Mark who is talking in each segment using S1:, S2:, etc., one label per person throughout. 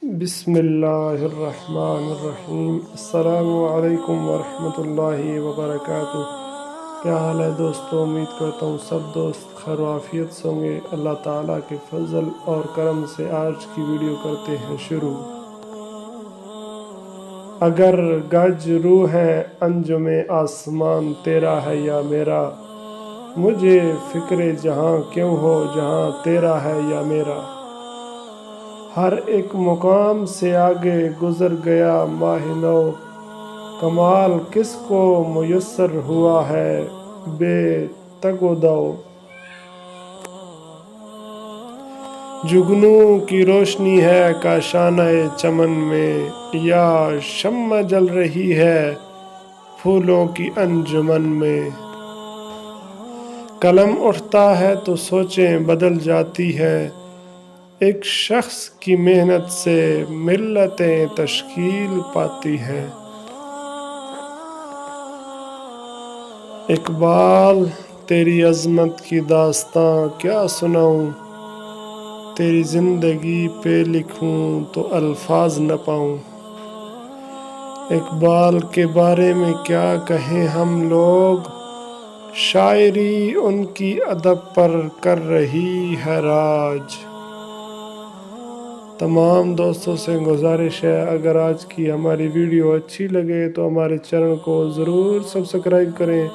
S1: بسم اللہ الرحمن الرحیم۔ السلام علیکم ورحمۃ اللہ وبرکاتہ۔ کیا حال ہے دوستو؟ امید کرتا ہوں سب دوست خیر و عافیت سے ہوں گے۔ اللہ تعالیٰ کے فضل اور کرم سے آج کی ویڈیو کرتے ہیں شروع۔ اگر گج روح ہے انجم آسمان تیرا ہے یا میرا، مجھے فکر جہاں کیوں ہو جہاں تیرا ہے یا میرا۔ ہر ایک مقام سے آگے گزر گیا ماہ نو، کمال کس کو میسر ہوا ہے بے تگ و دو۔ جگنوں کی روشنی ہے کاشانہ چمن میں، یا شمع جل رہی ہے پھولوں کی انجمن میں۔ قلم اٹھتا ہے تو سوچیں بدل جاتی ہے، ایک شخص کی محنت سے ملتیں تشکیل پاتی ہیں۔ اقبال تیری عظمت کی داستاں کیا سناؤں، تیری زندگی پہ لکھوں تو الفاظ نہ پاؤں۔ اقبال کے بارے میں کیا کہیں ہم لوگ، شاعری ان کی ادب پر کر رہی ہے راج۔ تمام دوستوں سے گزارش ہے، اگر آج کی ہماری ویڈیو اچھی لگے تو ہمارے چینل کو ضرور سبسکرائب کریں۔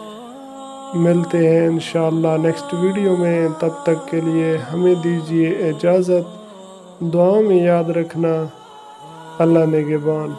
S1: ملتے ہیں انشاءاللہ نیکسٹ ویڈیو میں، تب تک کے لیے ہمیں دیجیے اجازت۔ دعا میں یاد رکھنا۔ اللہ نگہبان۔